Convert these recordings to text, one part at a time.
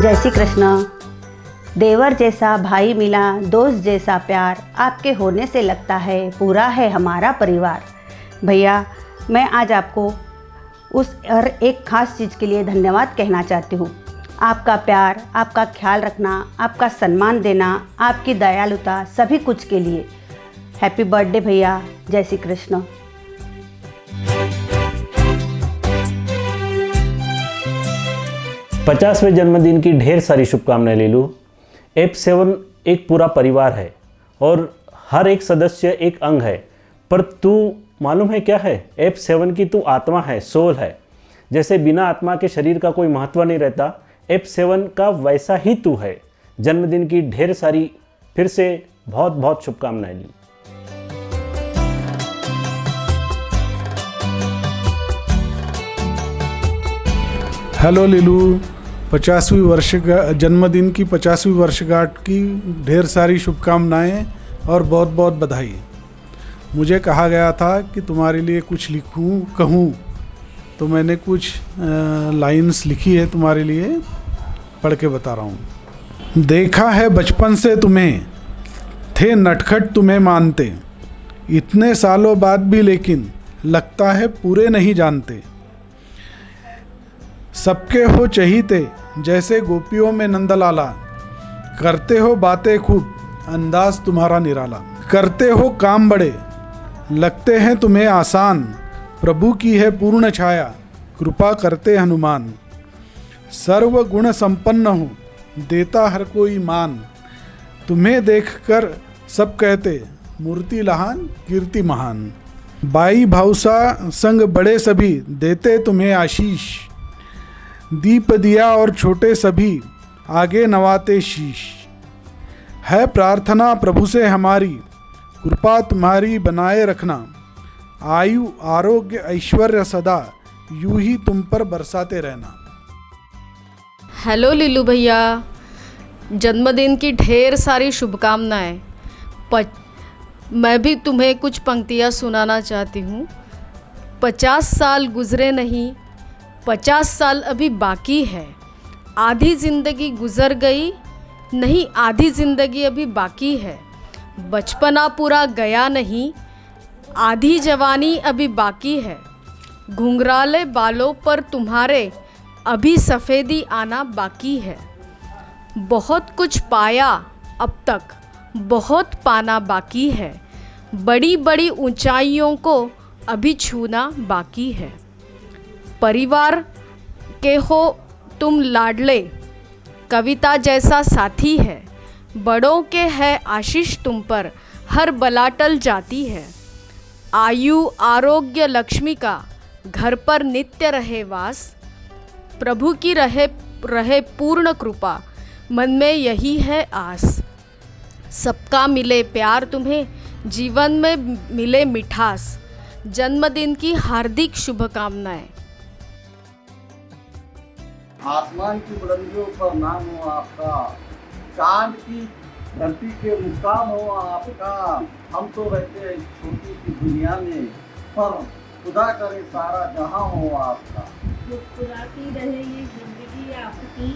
जय श्री कृष्ण। देवर जैसा भाई मिला, दोस्त जैसा प्यार, आपके होने से लगता है पूरा है हमारा परिवार। भैया, मैं आज आपको उस हर एक ख़ास चीज़ के लिए धन्यवाद कहना चाहती हूँ। आपका प्यार, आपका ख्याल रखना, आपका सम्मान देना, आपकी दयालुता, सभी कुछ के लिए हैप्पी बर्थडे भैया। जय श्री कृष्ण। पचासवें जन्मदिन की ढेर सारी शुभकामनाएं लीलू। F7 एक पूरा परिवार है और हर एक सदस्य एक अंग है, पर तू मालूम है क्या है? F7 की तू आत्मा है, सोल है। जैसे बिना आत्मा के शरीर का कोई महत्व नहीं रहता, F7 का वैसा ही तू है। जन्मदिन की ढेर सारी फिर से बहुत बहुत शुभकामनाएं ली। हेलो लीलू, 50वीं वर्ष जन्मदिन की 50वीं वर्षगांठ की ढेर सारी शुभकामनाएं और बहुत बहुत बधाई। मुझे कहा गया था कि तुम्हारे लिए कुछ लिखूं कहूं, तो मैंने कुछ लाइंस लिखी है तुम्हारे लिए, पढ़ के बता रहा हूं। देखा है बचपन से तुम्हें, थे नटखट तुम्हें मानते, इतने सालों बाद भी लेकिन लगता है पूरे नहीं जानते। सबके हो चहीते जैसे गोपियों में नंदलाला, करते हो बातें खूब अंदाज तुम्हारा निराला। करते हो काम बड़े लगते हैं तुम्हें आसान, प्रभु की है पूर्ण छाया कृपा करते हनुमान। सर्व गुण संपन्न हो देता हर कोई मान, तुम्हें देखकर सब कहते मूर्ति लहान कीर्ति महान। बाई भावसा संग बड़े सभी देते तुम्हें आशीष, दीप दिया और छोटे सभी आगे नवाते शीश। है प्रार्थना प्रभु से हमारी कृपा तुम्हारी बनाए रखना, आयु आरोग्य ऐश्वर्य सदा यूं ही तुम पर बरसाते रहना। हेलो लीलू भैया, जन्मदिन की ढेर सारी शुभकामनाएं। मैं भी तुम्हें कुछ पंक्तियां सुनाना चाहती हूँ। 50 साल गुजरे नहीं, 50 साल अभी बाकी है। आधी ज़िंदगी गुजर गई नहीं, आधी ज़िंदगी अभी बाकी है। बचपना पूरा गया नहीं, आधी जवानी अभी बाकी है। घुंघराले बालों पर तुम्हारे अभी सफ़ेदी आना बाकी है। बहुत कुछ पाया अब तक, बहुत पाना बाकी है। बड़ी बड़ी ऊंचाइयों को अभी छूना बाकी है। परिवार के हो तुम लाडले, कविता जैसा साथी है। बड़ों के है आशीष तुम पर, हर बला टल जाती है। आयु आरोग्य लक्ष्मी का घर पर नित्य रहे वास, प्रभु की रहे पूर्ण कृपा, मन में यही है आस। सबका मिले प्यार तुम्हें, जीवन में मिले मिठास। जन्मदिन की हार्दिक शुभकामनाएं। आसमान की बुलंदियों पर नाम हो आपका, चांद की धरती के मुकाम हो आपका। हम तो रहते हैं इस छोटी सी दुनिया में, पर खुदा करे सारा जहां हो आपका। मुस्कुराती रहे ये जिंदगी आपकी,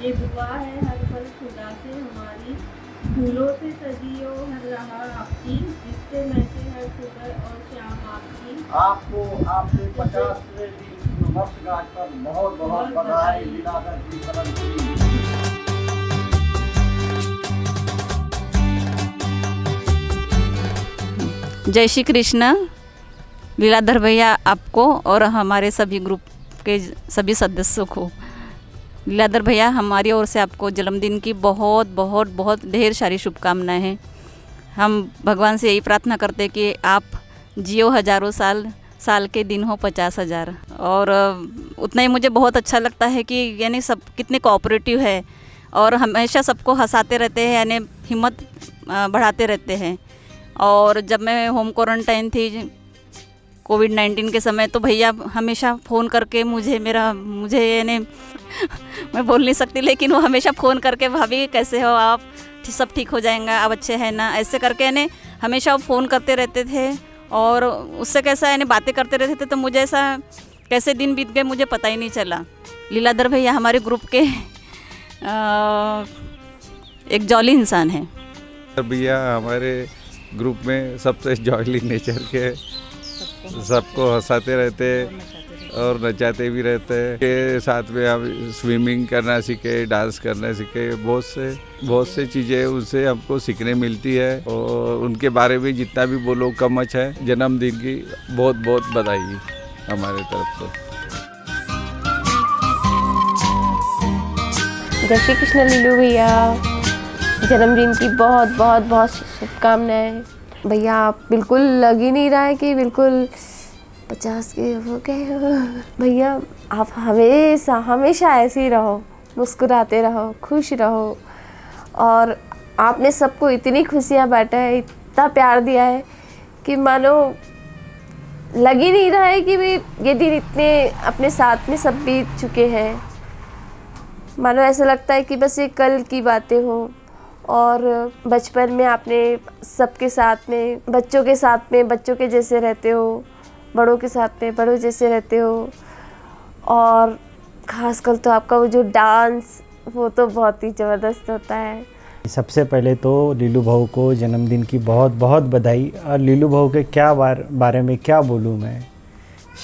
ये दुआ है हर पल खुदा से हमारी। फूलों से सजी हो हर राह आपकी, जिससे महके हर सुबह और शाम आपकी। आपको आपके 50वें वर्षगांठ पर बहुत बहुत बधाई। लीलाधर जी करण जी। जय श्री कृष्ण। लीलाधर भैया आपको और हमारे सभी ग्रुप के सभी सदस्यों को, लीलाधर भैया हमारी ओर से आपको जन्मदिन की बहुत बहुत बहुत ढेर सारी शुभकामनाएं हैं। हम भगवान से यही प्रार्थना करते हैं कि आप जियो हजारों साल, साल के दिन हो 50,000। और उतना ही मुझे बहुत अच्छा लगता है कि यानी सब कितने कोऑपरेटिव है और हमेशा सबको हंसाते रहते हैं, यानी हिम्मत बढ़ाते रहते हैं। और जब मैं होम क्वारंटाइन थी कोविड-19 के समय, तो भैया हमेशा फ़ोन करके मुझे यानी मैं बोल नहीं सकती, लेकिन वो हमेशा फ़ोन करके भाभी कैसे हो आप, सब ठीक हो जाएगा, आप अच्छे हैं ना, ऐसे करके यानी हमेशा वो फ़ोन करते रहते थे। और उससे कैसा यानी बातें करते रहते थे, तो मुझे ऐसा कैसे दिन बीत गए मुझे पता ही नहीं चला। लीलाधर भैया हमारे ग्रुप के एक जॉली इंसान है। भैया हमारे ग्रुप में सबसे जॉयली नेचर के, सबको हंसाते रहते और नचाते भी रहते हैं। के साथ में हम स्विमिंग करना सीखे, डांस करना सीखे, बहुत से चीज़ें उनसे हमको सीखने मिलती है और उनके बारे में जितना भी बोलो कम है। जन्मदिन की बहुत बहुत बधाई हमारे तरफ से। जय श्री कृष्ण लीलू भैया, जन्मदिन की बहुत बहुत बहुत शुभकामनाएं। भैया आप बिल्कुल लग ही नहीं रहा है कि बिल्कुल 50 के हो गए हो। भैया आप हमेशा हमेशा ऐसे ही रहो, मुस्कुराते रहो, खुश रहो। और आपने सबको इतनी खुशियाँ बांटा है, इतना प्यार दिया है कि मानो लग ही नहीं रहा है कि भाई ये दिन इतने अपने साथ में सब बीत चुके हैं। मानो ऐसा लगता है कि बस ये कल की बातें हों। और बचपन में आपने सबके साथ में, बच्चों के साथ में बच्चों के जैसे रहते हो, बड़ों के साथ में बड़ों जैसे रहते हो। और ख़ासकर तो आपका वो जो डांस, वो तो बहुत ही ज़बरदस्त होता है। सबसे पहले तो लीलू भाऊ को जन्मदिन की बहुत बहुत बधाई। और लीलू भाऊ के क्या बारे में क्या बोलूँ मैं।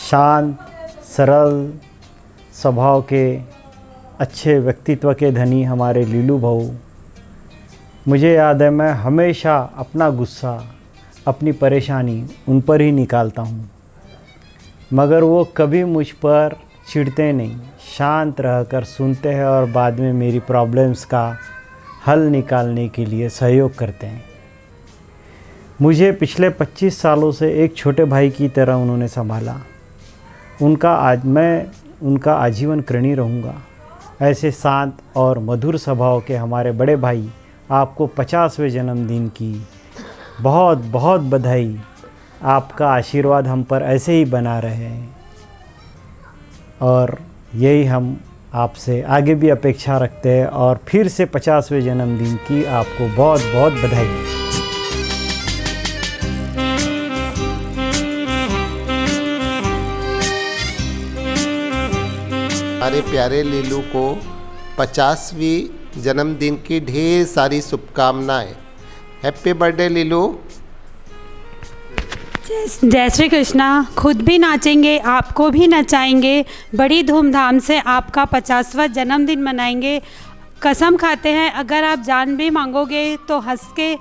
शांत, सरल स्वभाव के, अच्छे व्यक्तित्व के धनी हमारे लीलू भाऊ। मुझे याद है मैं हमेशा अपना गुस्सा, अपनी परेशानी उन पर ही निकालता हूँ, मगर वो कभी मुझ पर चिढ़ते नहीं, शांत रहकर सुनते हैं और बाद में मेरी प्रॉब्लम्स का हल निकालने के लिए सहयोग करते हैं। मुझे पिछले 25 सालों से एक छोटे भाई की तरह उन्होंने संभाला। मैं उनका आजीवन ऋणी रहूँगा। ऐसे शांत और मधुर स्वभाव के हमारे बड़े भाई, आपको 50वें जन्मदिन की बहुत बहुत बधाई। आपका आशीर्वाद हम पर ऐसे ही बना रहे और यही हम आपसे आगे भी अपेक्षा रखते हैं। और फिर से 50वें जन्मदिन की आपको बहुत बहुत बधाई। हमारे प्यारे लीलू को 50वीं जन्मदिन की ढेर सारी शुभकामनाएं। Happy birthday Leelu. जय श्री कृष्णा। खुद भी नाचेंगे, आपको भी नचाएंगे, बड़ी धूमधाम से आपका 50वां जन्मदिन मनाएंगे। कसम खाते हैं अगर आप जान भी मांगोगे तो हंसते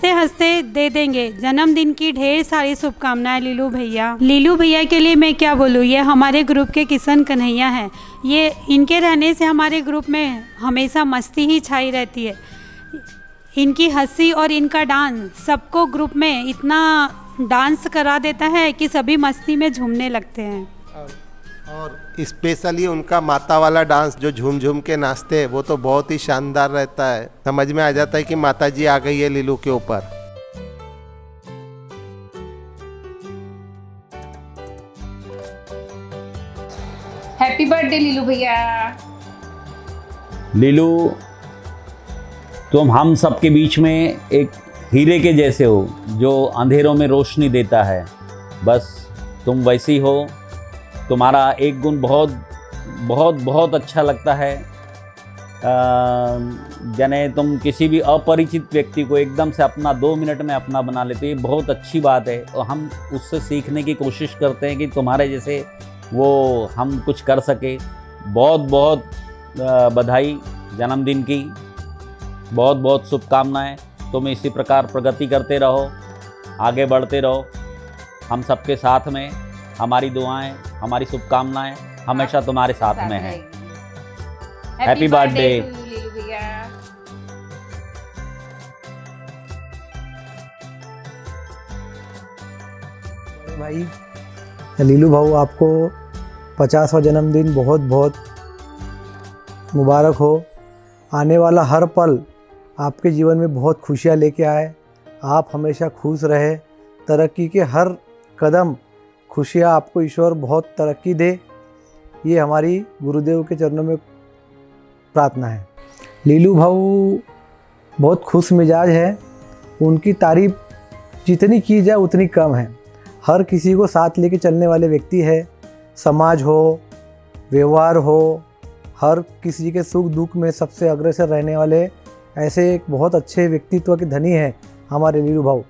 हंसते दे देंगे। जन्मदिन की ढेर सारी शुभकामनाएं लीलू भैया। लीलू भैया के लिए मैं क्या बोलूँ, ये हमारे ग्रुप के किशन कन्हैया हैं। ये इनके रहने से हमारे ग्रुप में हमेशा मस्ती ही छाई रहती है। इनकी हंसी और इनका डांस सबको ग्रुप में इतना डांस करा देता है कि सभी मस्ती में झूमने लगते हैं। और स्पेशली उनका माता वाला डांस जो झूम झूम के नाचते हैं, वो तो बहुत ही शानदार रहता है। समझ में आ जाता है कि माता जी आ गई है लीलू के ऊपर। हैप्पी बर्थडे लीलू भैया। लीलू, तुम हम सबके बीच में एक हीरे के जैसे हो जो अंधेरों में रोशनी देता है। बस तुम वैसी हो। तुम्हारा एक गुण बहुत बहुत बहुत अच्छा लगता है। जाने तुम किसी भी अपरिचित व्यक्ति को एकदम से अपना 2 मिनट में अपना बना लेते हो। ये बहुत अच्छी बात है और हम उससे सीखने की कोशिश करते हैं कि तुम्हारे जैसे वो हम कुछ कर सके। बहुत बहुत बधाई जन्मदिन की, बहुत बहुत शुभकामनाएं। तुम इसी प्रकार प्रगति करते रहो, आगे बढ़ते रहो। हम सबके साथ में हमारी दुआएं, हमारी शुभकामनाएं हमेशा तुम्हारे साथ में हैं। हैप्पी बर्थडे लीलू भैया। भाई लीलू भाऊ, आपको 50वां जन्मदिन बहुत बहुत मुबारक हो। आने वाला हर पल आपके जीवन में बहुत खुशियाँ लेके आए। आप हमेशा खुश रहे, तरक्की के हर कदम खुशियाँ आपको ईश्वर बहुत तरक्की दे, ये हमारी गुरुदेव के चरणों में प्रार्थना है। लीलू भाऊ बहुत खुश मिजाज है। उनकी तारीफ जितनी की जाए उतनी कम है। हर किसी को साथ लेके चलने वाले व्यक्ति है। समाज हो, व्यवहार हो, हर किसी के सुख दुख में सबसे अग्रसर रहने वाले ऐसे एक बहुत अच्छे व्यक्तित्व के धनी हैं हमारे लीलू भाऊ।